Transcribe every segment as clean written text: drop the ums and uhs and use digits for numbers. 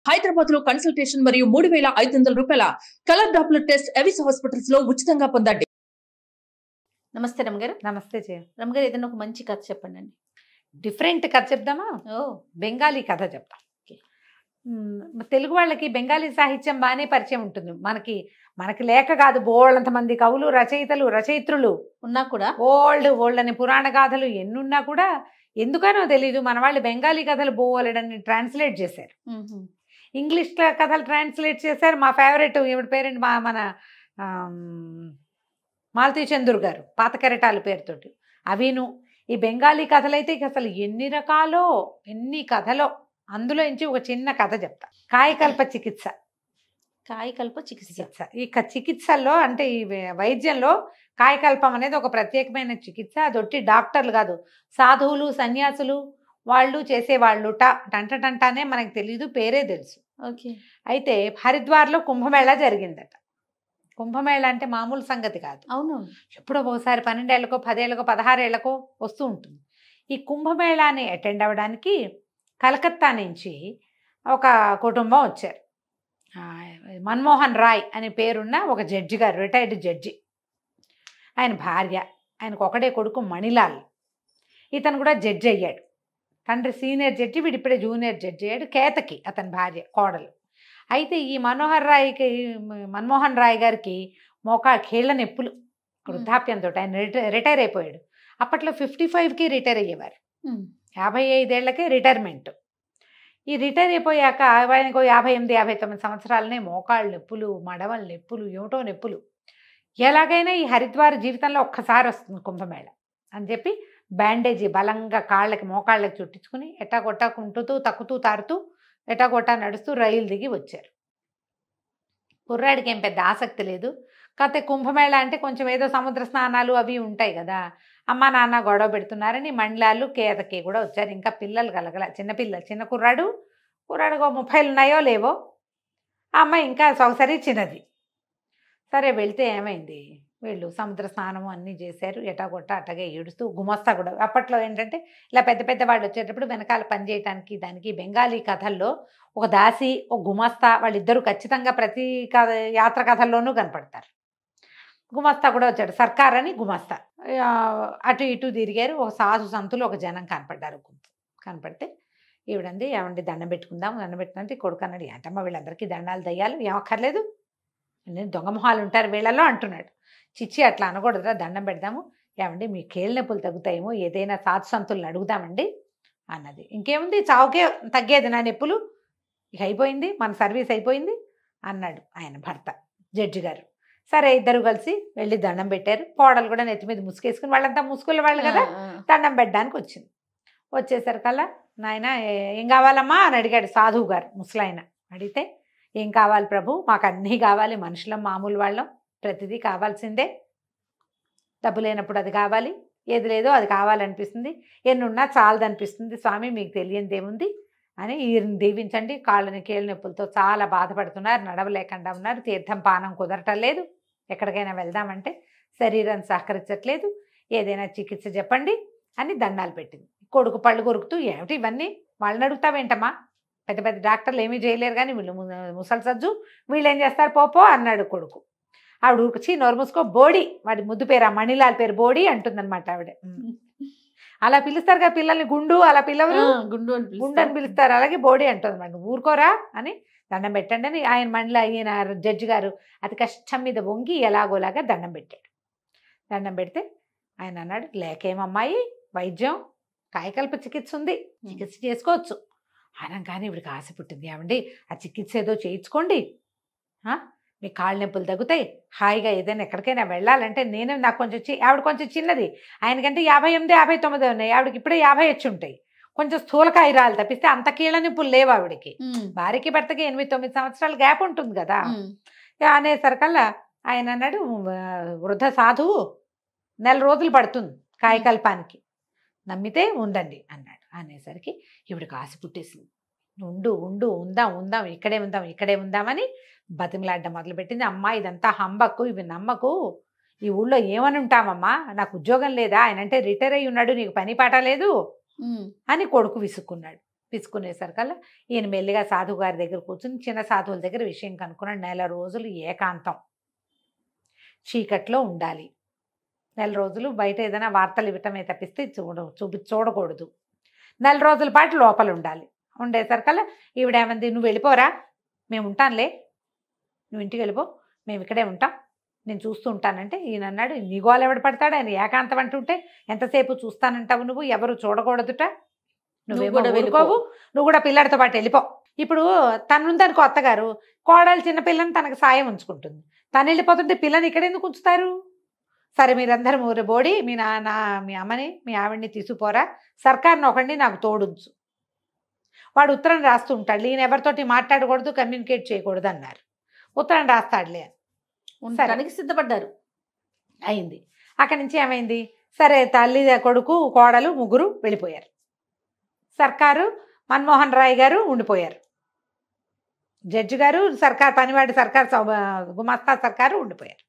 హైదరాబాద్ లో కన్సల్టేషన్ మరియు 3,500 రూపాయల colour Doppler test Avis hospitals లో ఉచితంగా పొందండి. నమస్తే రమగారు. నమస్తే జయ. రమగారు, ఏదైనా ఒక మంచి కథ చెప్పండి అండి. డిఫరెంట్ కథ చెప్దామా? బెంగాలీ కథ చెప్తాం. తెలుగు వాళ్ళకి బెంగాలీ సాహిత్యం బాగానే పరిచయం ఉంటుంది. మనకి లేక కాదు, బోళ్ళంత మంది కవులు, రచయిత్రులు ఉన్నా కూడా ఓల్డ్ అని పురాణ గాథలు ఎన్నున్నా కూడా ఎందుకనో తెలీదు మన వాళ్ళు బెంగాలీ కథలు బోలెడని ట్రాన్స్లేట్ చేశారు. ఇంగ్లీష్ కథలు ట్రాన్స్లేట్ చేశారు. మా ఫేవరెట్ ఈవిడ పేరెంట్ మన మాలతీ చందూర్ గారు పాత కెరటాల పేరుతోటి అవిను. ఈ బెంగాలీ కథలైతే అసలు ఎన్ని కథలో అందులో నుంచి ఒక చిన్న కథ చెప్తా. కాయకల్ప చికిత్స. ఈ చికిత్సల్లో అంటే ఈ వైద్యంలో కాయకల్పం అనేది ఒక ప్రత్యేకమైన చికిత్స. అదొట్టి డాక్టర్లు కాదు, సాధువులు సన్యాసులు వాళ్ళు చేసేవాళ్ళు. టంటనే మనకు తెలీదు, పేరే తెలుసు. ఓకే. అయితే హరిద్వార్లో కుంభమేళా జరిగిందట. కుంభమేళా అంటే మామూలు సంగతి కాదు. అవును, ఎప్పుడో ఒకసారి 12 ఏళ్లకో 10 ఏళ్లకో 16 ఏళ్లకో వస్తూ ఉంటుంది. ఈ కుంభమేళాని అటెండ్ అవ్వడానికి కలకత్తా నుంచి ఒక కుటుంబం వచ్చారు. మన్మోహన్ రాయ్ అనే పేరున్న ఒక జడ్జి గారు, రిటైర్డ్ జడ్జి. ఆయన భార్య, ఆయనకు ఒకడే కొడుకు మణిలాల్. ఇతను కూడా జడ్జి అయ్యాడు. తండ్రి సీనియర్ జడ్జి, వీడిప్పుడే జూనియర్ జడ్జి అయ్యాడు. కేతకి అతని భార్య, కోడలు. అయితే ఈ మన్మోహన్ రాయ్ గారికి కీళ్ళ నొప్పులు, వృద్ధాప్యంతో ఆయన రిటైర్ అయిపోయాడు. అప్పట్లో 55కి రిటైర్ అయ్యేవారు, 55 ఏళ్లకే రిటైర్మెంట్. ఈ రిటైర్ అయిపోయాక ఆయనకు 58-59 సంవత్సరాలనే మోకాళ్ళ నొప్పులు, మడవల నొప్పులు, ఏమిటో నొప్పులు. ఎలాగైనా ఈ హరిద్వార్ జీవితంలో ఒక్కసారి వస్తుంది కుంభమేళ అని చెప్పి బ్యాండేజీ బలంగా మోకాళ్ళకి చుట్టించుకుని ఎట్టాగొట్టా కుంటుతూ తక్కుతూ తారుతూ ఎట్టాగొట్టా నడుస్తూ రైలు దిగి వచ్చారు. కుర్రాడికి ఏం పెద్ద ఆసక్తి లేదు. కాకపోతే కుంభమేళ అంటే కొంచెం ఏదో సముద్ర స్నానాలు అవి ఉంటాయి కదా. అమ్మ నాన్న గొడవ పెడుతున్నారని మండలాలు కేతకి కూడా వచ్చారు. ఇంకా పిల్లలు చిన్న కుర్రాడు 30 ఉన్నాయో లేవో. ఆ అమ్మాయి ఇంకా సొగసరి చిన్నది. సరే వెళ్తే ఏమైంది, వీళ్ళు సముద్ర స్నానము అన్నీ చేశారు. ఎటాగొట్ట అట్టగే ఏడుస్తూ గుమస్తా కూడా. అప్పట్లో ఏంటంటే ఇలా పెద్ద వాళ్ళు వచ్చేటప్పుడు వెనకాల పని చేయడానికి దానికి బెంగాలీ కథల్లో ఒక దాసి, ఒక గుమస్తా, వాళ్ళిద్దరూ ఖచ్చితంగా ప్రతి యాత్ర కథల్లోనూ కనపడతారు. గుమస్తా కూడా వచ్చాడు, సర్కార్ అని గుమస్తా. అటు ఇటు తిరిగారు. ఒక సాధు సంతులు ఒక జనం కనపడ్డారు. కనపడితే ఈవిడంది, ఏమండి దండం పెట్టుకుంటే కొడుకు అన్నాడు, ఏంటమ్మా వీళ్ళందరికీ దండాలు దయ్యాలు ఏమక్కర్లేదు, నేను దొంగ మొహాలు ఉంటారు వీళ్ళలో అంటున్నాడు. చిచ్చి అట్లా అనకూడదురా, దండం పెడదాము, ఏమండి మీ కేళ్ళ నొప్పులు తగ్గుతాయేమో, ఏదైనా సాధు సంతులను అడుగుదామండి అన్నది. ఇంకేముంది, చావుకే తగ్గేది నా నొప్పులు, ఇక అయిపోయింది, మన సర్వీస్ అయిపోయింది అన్నాడు ఆయన భర్త జడ్జి గారు. సరే ఇద్దరు కలిసి వెళ్ళి దండం పెట్టారు. కోడలు కూడా నెత్తి మీద ముసుకేసుకుని, వాళ్ళంతా ముసుగుల వాళ్ళు కదా, దండం పెట్టడానికి వచ్చింది. వచ్చేసరికల్లా నాయన ఏం కావాలమ్మా అని అడిగాడు సాధువు గారు. ముసలాయన అడిగితే, ఏం కావాలి ప్రభు, మాకు అన్నీ కావాలి, మనుషులం మామూలు వాళ్ళం, ప్రతిదీ కావాల్సిందే, డబ్బు లేనప్పుడు అది కావాలి, ఏది లేదో అది కావాలనిపిస్తుంది, ఎన్నున్నా చాలదనిపిస్తుంది స్వామి, మీకు తెలియనిది ఏముంది అని ఈయన్ని దీవించండి. కాళ్ళని కీళ్ళ నొప్పులతో చాలా బాధపడుతున్నారు, నడవలేకుండా ఉన్నారు, తీర్థం పానం కుదరటం లేదు, ఎక్కడికైనా వెళ్దామంటే శరీరం సహకరించట్లేదు, ఏదైనా చికిత్స చెప్పండి అని దండాలు పెట్టింది. కొడుకు పళ్ళు కొరుకుతూ, ఏమిటి ఇవన్నీ, వాళ్ళని అడుగుతావేంటమ్మా, పెద్ద డాక్టర్లు ఏమీ చేయలేరు కానీ వీళ్ళు ముసలి సజ్జు, వీళ్ళు ఏం చేస్తారు పోపో అన్నాడు కొడుకు. ఆవిడ ఉరిచి నోరు మూసుకో, బోడి, వాడి ముద్దు పేరు ఆ మణిలాల్ పేరు బోడి అంటుందన్నమాట ఆవిడ. అలా పిలుస్తారు కదా పిల్లల్ని, గుండు అలా పిల్లలు గుండు అని పిలుస్తారు, అలాగే బోడి అంటుంది మరి, ఊరుకోరా అని దండం పెట్టండి అని ఈయన జడ్జి గారు అతి కష్టం మీద వంగి ఎలాగోలాగా దండం పెట్టాడు. దండం పెడితే ఆయన అన్నాడు, లేకేమమ్మాయి వైద్యం, కాయకల్ప చికిత్స ఉంది, చికిత్స చేసుకోవచ్చు అనగానే ఇవిడికి ఆశ పుట్టింది. ఏమండి ఆ చికిత్స ఏదో చేయించుకోండి, మీ కాళ్ళ నొప్పులు తగ్గుతాయి, హాయిగా ఏదైనా ఎక్కడికైనా వెళ్ళాలంటే నాకు కొంచెం ఆవిడ కొంచెం చిన్నది, ఆయనకంటే 58-59 ఉన్నాయి, ఆవిడకి ఇప్పుడే 50 వచ్చి ఉంటాయి, కొంచెం స్థూలకాయ రాలు తప్పిస్తే అంత కీళ్ళ నొప్పులు లేవు ఆవిడకి. భార్యకి భర్తకి 8-9 సంవత్సరాల గ్యాప్ ఉంటుంది కదా. అనేసరికల్లా ఆయన అన్నాడు, వృద్ధ సాధువు 4 రోజులు పడుతుంది కాయకల్పానికి, నమ్మితే ఉండండి అన్నాడు. అనేసరికి ఇవిడికి ఆశ పుట్టేసింది, ఉందాం ఇక్కడే ఉందామని బతిమలాడ్డం మొదలుపెట్టింది. అమ్మా ఇదంతా హంబక్కు, ఇవి నమ్మకు, ఈ ఊళ్ళో ఏమని ఉంటామమ్మా, నాకు ఉద్యోగం లేదా, ఆయన అంటే రిటైర్ అయ్యి ఉన్నాడు, నీకు పని పాట లేదు అని కొడుకు విసుక్కున్నాడు. పిసుకునేసరికల్లా ఈయన మెల్లిగా సాధువు గారి దగ్గర కూర్చుని చిన్న సాధువుల దగ్గర విషయం కనుక్కున్నాడు. 1 రోజులు ఏకాంతం, చీకట్లో ఉండాలి. 1 రోజులు బయట ఏదైనా వార్తలు ఇవ్వటమే తప్పిస్తే చూడకూడదు. 1 రోజుల పాటు లోపల ఉండాలి. ఉండేసరికల్లా ఈవిడేమంది, నువ్వు వెళ్ళిపోరా, మేము ఉంటానులే, నువ్వు ఇంటికి వెళ్ళిపో, మేము ఇక్కడే ఉంటాం, నేను చూస్తూ ఉంటానంటే ఈయన అన్నాడు, నీ గోలు ఎవడు పడతాడు, ఆయన ఏకాంతం అంటుంటే ఎంతసేపు చూస్తానంటావు, నువ్వు ఎవరు చూడకూడదుట, నువ్వేమో వెళ్ళిపోవు, నువ్వు కూడా పిల్లడితో పాటు వెళ్ళిపో. ఇప్పుడు తనుందనుకో అత్తగారు, కోడలు చిన్నపిల్లని తనకు సాయం ఉంచుకుంటుంది, తను వెళ్ళిపోతుంటే పిల్లని ఇక్కడ ఎందుకు ఉంచుతారు? సరే మీరందరూ బోడి మీ నాన్న మీ అమ్మని మీ ఆవిడ్ని తీసుకుపోరా, సర్కార్ని ఒకడిని నాకు తోడుంచు. వాడు ఉత్తరం రాస్తూ ఉంటాడు, ఈయన ఎవరితోటి మాట్లాడకూడదు, కమ్యూనికేట్ చేయకూడదు అన్నారు. ఉత్తరం రాస్తాడులే అని ఉండడానికి సిద్ధపడ్డారు. అయింది. అక్కడి నుంచి ఏమైంది, సరే తల్లి కొడుకు కోడలు ముగ్గురు వెళ్ళిపోయారు. సర్కారు మన్మోహన్ రాయ్ గారు ఉండిపోయారు, జడ్జి గారు సర్కార్ పనివాడి సర్కార్ గుమాస్తా సర్కారు ఉండిపోయారు.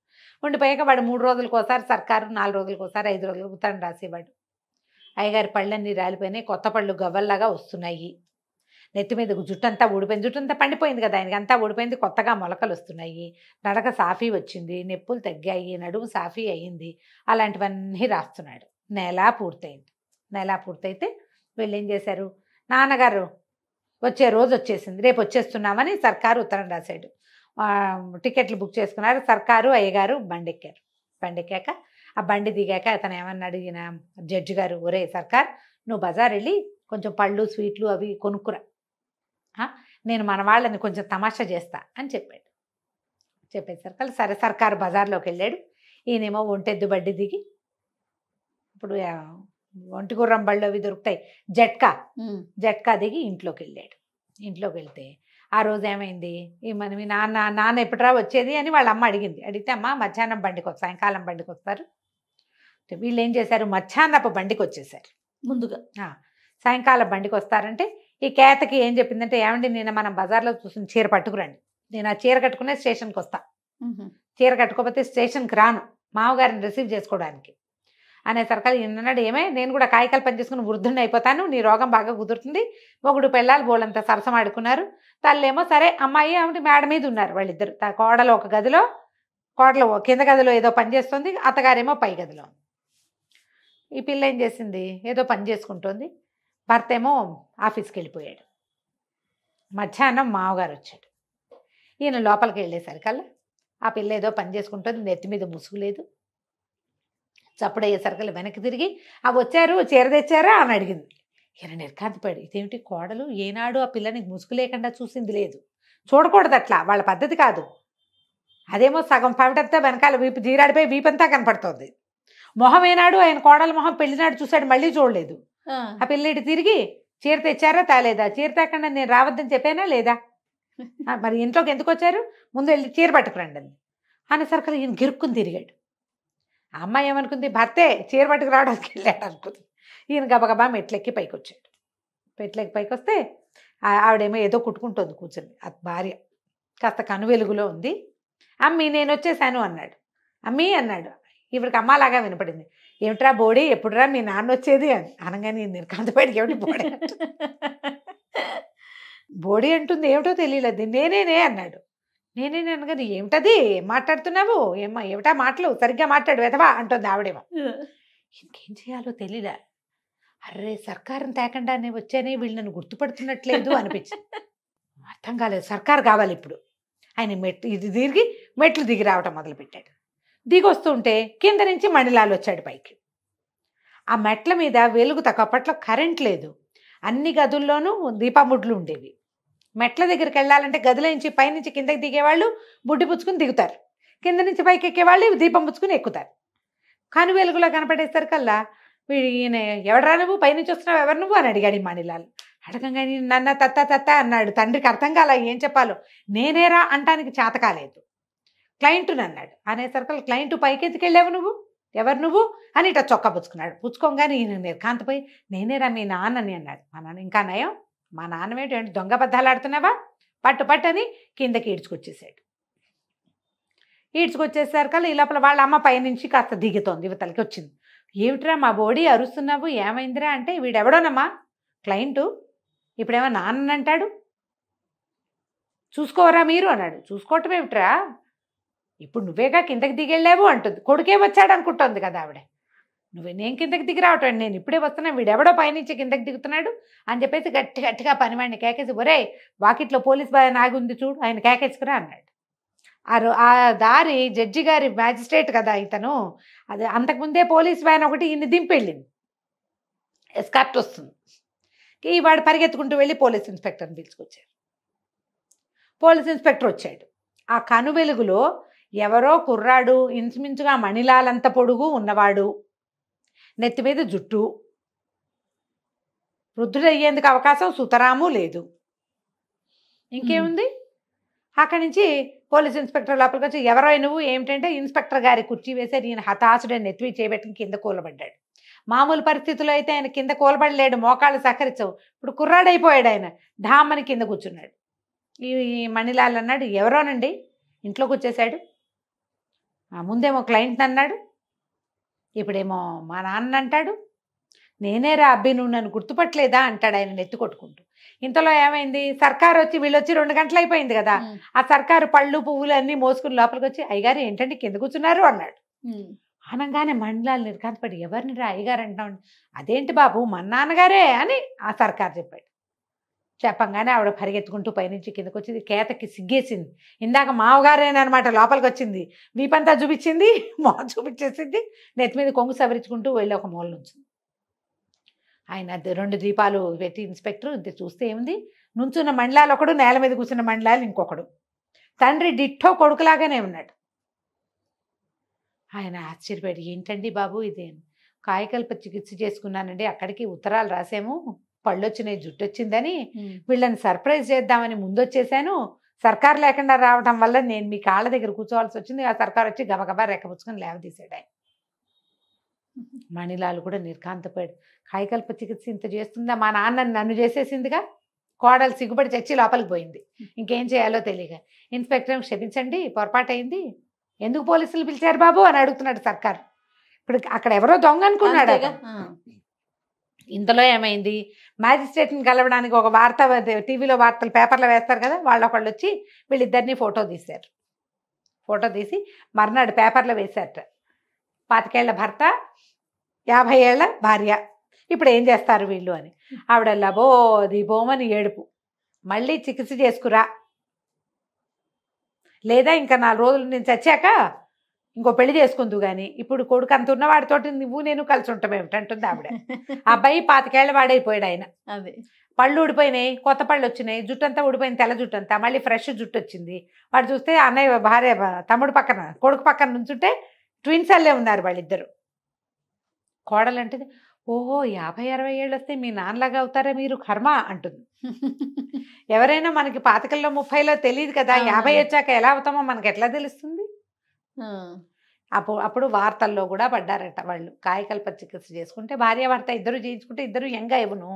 ఉండిపోయాక వాడు 3 రోజులకోసారి సర్కారు, 4 రోజులకోసారి, 5 రోజులకు ఉత్తరం రాసేవాడు. అయ్యగారి పళ్ళన్నీ రాలిపోయినాయి, కొత్త పళ్ళు గవ్వల్లాగా వస్తున్నాయి, నెత్తి మీద జుట్టంతా ఊడిపోయింది, జుట్టంతా పండిపోయింది కదా ఆయనకి, అంతా ఊడిపోయింది, కొత్తగా మొలకలు వస్తున్నాయి, నడక సాఫీ వచ్చింది, నొప్పులు తగ్గాయి, నడుము సాఫీ అయ్యింది, అలాంటివన్నీ రాస్తున్నాడు. నెల పూర్తయింది. నెల పూర్తయితే వీళ్ళు ఏం చేశారు, నాన్నగారు వచ్చే రోజు వచ్చేసింది, రేపు వచ్చేస్తున్నామని సర్కారు ఉత్తరం రాశాడు. టికెట్లు బుక్ చేసుకున్నారు. సర్కారు అయ్యగారు బండి ఎక్కారు. బండి ఎక్కాక ఆ బండి దిగాక అతను ఏమన్నాడు, ఈయన జడ్జి గారు, ఒరే సర్కార్, నువ్వు బజార్ వెళ్ళి కొంచెం పళ్ళు స్వీట్లు అవి కొనుక్కురా, నేను మన వాళ్ళని కొంచెం తమాషా చేస్తా అని చెప్పాడు. చెప్పేసరికి సరే సర్కారు బజార్లోకి వెళ్ళాడు. ఈయనేమో ఒంటెద్దు బండి దిగి, ఇప్పుడు ఒంటి గుర్రం బళ్ళు అవి దొరుకుతాయి, జట్కా దిగి ఇంట్లోకి వెళ్ళాడు. ఇంట్లోకి వెళ్తే ఆ రోజు ఏమైంది, మీ నాన్న ఎప్పుడురా వచ్చేది అని వాళ్ళ అమ్మ అడిగింది. అడిగితే అమ్మ మధ్యాహ్నం బండికి వస్తారు, సాయంకాలం బండికి వస్తారు. వీళ్ళు ఏం చేశారు, మధ్యాహ్నపు బండికి వచ్చేసారు. ముందుగా సాయంకాలం బండికి వస్తారంటే ఈ కేతకి ఏం చెప్పిందంటే, ఏమండి నేను మనం బజార్లో చూసిన చీర పట్టుకురండి, నేను ఆ చీర కట్టుకునే స్టేషన్కి వస్తా, చీర కట్టుకోకపోతే స్టేషన్కి రాను మామగారిని రిసీవ్ చేసుకోవడానికి అనేసరికి ఈయనన్నాడు, ఏమే నేను కూడా కాయకాలు పని చేసుకుని వృద్ధుని అయిపోతాను, నీ రోగం బాగా కుదురుతుంది. మొగుడు పెళ్ళాలు బోళ్ళంతా సరసమాడుకున్నారు. తల్లేమో సరే అమ్మాయి ఆమె మేడ మీద ఉన్నారు వాళ్ళిద్దరు. కోడలు ఒక గదిలో, కోడలు కింద గదిలో ఏదో పని చేస్తుంది, అత్తగారేమో పై గదిలో. ఈ పిల్ల ఏం చేసింది, ఏదో పని చేసుకుంటుంది, భర్త ఏమో ఆఫీస్కి వెళ్ళిపోయాడు. మధ్యాహ్నం మామగారు వచ్చాడు. ఈయన లోపలికి వెళ్ళేసరికల్లా ఆ పిల్ల ఏదో పని చేసుకుంటుంది, నెత్తి మీద ముసుగు లేదు. చప్పుడయ్యేసరికల్లా వెనక్కి తిరిగి వచ్చారు, చీర తెచ్చారా అని అడిగింది. ఈయన నిర్కాంతపడి, ఇదేమిటి కోడలు ఏనాడు ఆ పిల్లని ముసుగు లేకుండా చూసింది లేదు, చూడకూడదు అట్లా, వాళ్ళ పద్ధతి కాదు. అదేమో సగం పవిటంతా వెనకాల వీపు జీరాడిపోయి వీపంతా కనపడుతోంది. మొహం ఏనాడు ఆయన కోడల మొహం పెళ్లినాడు చూశాడు, మళ్ళీ చూడలేదు. ఆ పిల్లటి తిరిగి చీర తెచ్చారా తాలేదా, చీర తేకుండా నేను రావద్దని చెప్పానా లేదా, మరి ఇంట్లోకి ఎందుకు వచ్చారు, ముందు వెళ్ళి చీర పట్టుకురండి అని అనేసరికి ఈయన గిరుక్కుని తిరిగాడు. ఆ అమ్మాయి ఏమనుకుంది, భర్తే చీర పట్టుకు రావడానికి వెళ్ళాడు అనుకుంది. ఈయన గబగబా మెట్లెక్కి పైకి వచ్చాడు. మెట్లెక్కి పైకి వస్తే ఆవిడేమో ఏదో కుట్టుకుంటుంది కూర్చొని, ఆ భార్య కాస్త కనువెలుగులో ఉంది. అమ్మి నేను వచ్చేసాను అన్నాడు. అమ్మీ అన్నాడు. ఇవిడికి అమ్మలాగా వినపడింది. ఏమిట్రా బోడి, ఎప్పుడురా మీ నాన్న వచ్చేది అని అనగానే నిర్కాంతపడికి, ఏమిటి బోడి బోడి అంటుంది, ఏమిటో తెలియలేదు. నేనేనే అన్నాడు. నేనేనే అనగానే ఏమిటది, ఏం మాట్లాడుతున్నావు, ఏమిటా మాటలు, సరిగ్గా మాట్లాడు వెధవా అంటుంది ఆవిడేమో. ఇంకేం చేయాలో తెలియలే. అర్రే సర్కారుని తేకుండానే వచ్చానే, వీళ్ళు నన్ను గుర్తుపడుతున్నట్లేదు అనిపించింది. అర్థం కాలేదు, సర్కారు కావాలి ఇప్పుడు. ఆయన ఇది తిరిగి మెట్లు దిగి రావటం మొదలుపెట్టాడు. దిగి వస్తుంటే కింద నుంచి మణిలాల్ వచ్చాడు పైకి. ఆ మెట్ల మీద వెలుగు అప్పట్లో కరెంట్ లేదు, అన్ని గదుల్లోనూ దీపముడ్లు ఉండేవి. మెట్ల దగ్గరికి వెళ్ళాలంటే గదిలో నుంచి పైనుంచి కిందకి దిగేవాళ్ళు బుడ్డి పుచ్చుకుని దిగుతారు, కింద నుంచి పైకి ఎక్కేవాళ్ళు దీపం పుచ్చుకుని ఎక్కుతారు. కను వెలుగులో కనపడేసరికల్లా ఈయన ఎవడరా నువ్వు, పైనుంచి వస్తున్నావు, ఎవరు నువ్వు అని అడిగాడు మణిలాల్. అడగంగానే నన్న తత్త అన్నాడు. తండ్రికి అర్థం కాల ఏం చెప్పాలో. నేనేరా అంటానికి చేత కాలేదు. క్లయింటుని అన్నాడు. అనేసరికి క్లయింట్ పైకి ఎత్తుకెళ్ళావు నువ్వు, ఎవరు నువ్వు అని ఇట్లా చొక్కా పుచ్చుకున్నాడు. పుచ్చుకోగానే ఈయన నిర్కాంతపోయి నేనేరా మీ నాన్నని అన్నాడు. మా నాన్న ఇంకా నయం, మా నాన్నమేంటి దొంగ బద్దాలు ఆడుతున్నావా, పట్టు అని కిందకి ఈడ్చుకొచ్చేసాడు. ఈడ్చుకొచ్చేసరికల్లా ఈ లోపల వాళ్ళ అమ్మ పైనుంచి కాస్త దిగుతోంది, యువతలకి వచ్చింది. ఏమిట్రా మా బోడీ అరుస్తున్నావు, ఏమైందిరా అంటే వీడెవడోనమ్మా క్లయింటు, ఇప్పుడేమో నాన్న అంటాడు. చూసుకోవరా మీరు అన్నాడు. చూసుకోవటం ఏమిట్రా, ఇప్పుడు నువ్వేగా కిందకి దిగెళ్ళావు అంటుంది. కొడుకే వచ్చాడు అనుకుంటుంది కదా ఆవిడ. నేను కిందకి దిగి రావటం, నేను ఇప్పుడే వస్తున్నాను, వీడెవడో పైనుంచి కిందకి దిగుతున్నాడు అని చెప్పేసి గట్టిగా పనివాడిని కేకేసి, ఒరే వాకిట్లో పోలీస్ బాయ్ నాగి ఉంది చూడు, ఆయన కేకేసుకురా అన్నాడు. ఆ దారి జడ్జి గారి మ్యాజిస్ట్రేట్ కదా ఇతను, అది అంతకుముందే పోలీస్ వ్యాన్ ఒకటి ఈయన్ని దింపెళ్ళింది, ఎస్కార్ట్ వస్తుంది. వాడు పరిగెత్తుకుంటూ వెళ్ళి పోలీస్ ఇన్స్పెక్టర్ని పిలుచుకొచ్చారు. పోలీస్ ఇన్స్పెక్టర్ వచ్చాడు. ఆ కను వెలుగులో ఎవరో కుర్రాడు, ఇంచుమించుగా మణిలాలంత పొడుగు ఉన్నవాడు, నెత్తి మీద జుట్టు, వృద్ధుడు అయ్యేందుకు అవకాశం సుతరాము లేదు. ఇంకేముంది? అక్కడి నుంచి పోలీస్ ఇన్స్పెక్టర్ లోపలికి వచ్చి, ఎవరో నువ్వు ఏమిటంటే, ఇన్స్పెక్టర్ గారి కుర్చీ వేశారు. ఈయన హతాశుడని నెత్తివి చేయబెట్టుకుని కింద కూలబడ్డాడు. మామూలు పరిస్థితుల్లో అయితే ఆయన కింద కూలబడలేడు, మోకాళ్ళు సహకరించవు. ఇప్పుడు కుర్రాడైపోయాడు ఆయన, ఢామ్మని కింద కూర్చున్నాడు. ఈ మణిలాల్ అన్నాడు, ఎవరోనండి, ఇంట్లోకి వచ్చేసాడు. ముందేమో క్లయింట్ అన్నాడు, ఇప్పుడేమో మా నాన్న అంటాడు. నేనేరా అబ్బి, నువ్వు నన్ను గుర్తుపట్టలేదా అంటాడు ఆయన నెత్తి కొట్టుకుంటూ. ఇంతలో ఏమైంది, సర్కారు వచ్చి, వీళ్ళు వచ్చి 2 గంటలు అయిపోయింది కదా. ఆ సర్కారు పళ్ళు పువ్వులు అన్నీ మోసుకుని లోపలికి వచ్చి, అయ్యగారు ఏంటంటే కింద కూర్చున్నారు అన్నాడు. అనగానే మండలాలు నిర్కాంతపడి, ఎవరిని రా అయ్యగారు అంటాం. అదేంటి బాబు, మన నాన్నగారే అని ఆ సర్కారు చెప్పాడు. చెప్పంగానే ఆవిడ పరిగెత్తుకుంటూ పైనుంచి కిందకు వచ్చింది. కేతకి సిగ్గేసింది. ఇందాక మావగారేనమాట లోపలికి వచ్చింది, వీపంతా చూపించింది, చూపించేసింది, నెత్తి మీద కొంగు సవరించుకుంటూ వెళ్ళి ఒక మూల నుంచి ఆయన 2 దీపాలు పెట్టి ఇన్స్పెక్టర్ చూస్తే ఏముంది, నుంచున్న మండలాలు ఒకడు, నేల మీద కూర్చున్న మండలాలు ఇంకొకడు. తండ్రి డిట్టో కొడుకులాగానే ఉన్నాడు. ఆయన ఆశ్చర్యపోయాడు, ఏంటండి బాబు ఇదే, కాయకల్ప చికిత్స చేసుకున్నానండి, అక్కడికి ఉత్తరాలు రాసాము, పళ్ళు వచ్చినాయి, జుట్టు వచ్చిందని, వీళ్ళని సర్ప్రైజ్ చేద్దామని ముందొచ్చేసాను. సర్కారు లేకుండా రావడం వల్ల నేను మీ కాళ్ళ దగ్గర కూర్చోవాల్సి వచ్చింది. ఆ సర్కారు వచ్చి గబగబా రెక్కపుచ్చుకొని లేవదీశాడు ఆయన. మణిలాల్ కూడా నిర్కాంతపోయాడు. కాయకల్ప చికిత్స ఇంత చేస్తుందా, మా నాన్న నన్ను చేసేసిందిగా. కోడలు సిగ్గుపడి చచ్చి లోపలికి పోయింది. ఇంకేం చేయాలో తెలియక, ఇన్స్పెక్టర్ క్షమించండి పొరపాటు అయింది, ఎందుకు పోలీసులు పిలిచారు బాబు అని అడుగుతున్నాడు సర్కారు. ఇప్పుడు అక్కడ ఎవరో దొంగ అనుకున్నాడు. ఇంతలో ఏమైంది, మ్యాజిస్ట్రేట్ని కలవడానికి ఒక వార్త, టీవీలో వార్తలు పేపర్లో వేస్తారు కదా, వాళ్ళొకళ్ళు వచ్చి వీళ్ళిద్దరినీ ఫోటో తీశారు. ఫోటో తీసి మర్నాడు పేపర్లో వేశారట. 25 ఏళ్ల భర్త, 50 ఏళ్ల భార్య, ఇప్పుడు ఏం చేస్తారు వీళ్ళు అని. ఆవిడ లబోది బోమని ఏడుపు, మళ్ళీ చికిత్స చేసుకురా, లేదా ఇంకా 4 రోజులు నేను చచ్చాక ఇంకో పెళ్లి చేసుకుందు కానీ ఇప్పుడు కొడుకు అంత ఉన్నవాడితోటి నువ్వు నేను కలిసి ఉంటాం ఏమిటంటుంది ఆవిడ. అబ్బాయి 25 ఏళ్ల వాడైపోయాడు ఆయన. అదే పళ్ళు ఊడిపోయినాయి, కొత్త పళ్ళు వచ్చినాయి, జుట్టు అంతా ఊడిపోయింది, తెల్ల జుట్టు అంతా, మళ్ళీ ఫ్రెష్ జుట్టు వచ్చింది. వాడు చూస్తే అన్నయ్య భార్య తమ్ముడు పక్కన, కొడుకు పక్కన నుంచుంటే ట్విన్స్ అల్లే ఉన్నారు వాళ్ళిద్దరు. కోడలు అంటే, ఓహో 50-60 ఏళ్ళు వస్తే మీ నాన్నలాగా అవుతారా మీరు, కర్మ అంటుంది. ఎవరైనా మనకి 25లో 30లో తెలియదు కదా, 50 వచ్చాక ఎలా అవుతామో మనకి ఎట్లా తెలుస్తుంది. అప్పుడు వార్తల్లో కూడా పడ్డారట వాళ్ళు. కాయకల్ప చికిత్స చేసుకుంటే భార్య భర్త ఇద్దరు చేయించుకుంటే ఇద్దరు యంగా ఇవ్వను,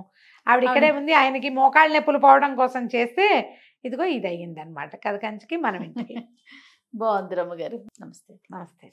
ఆవిడ ఇక్కడే ఉంది, ఆయనకి మోకాళ్ళ నొప్పులు పోవడం కోసం చేస్తే ఇదిగో ఇది అయ్యిందనమాట. కథ కంచికి మనం ఇంటికి. బాగుంది రమ్మగారు. నమస్తే. నమస్తే.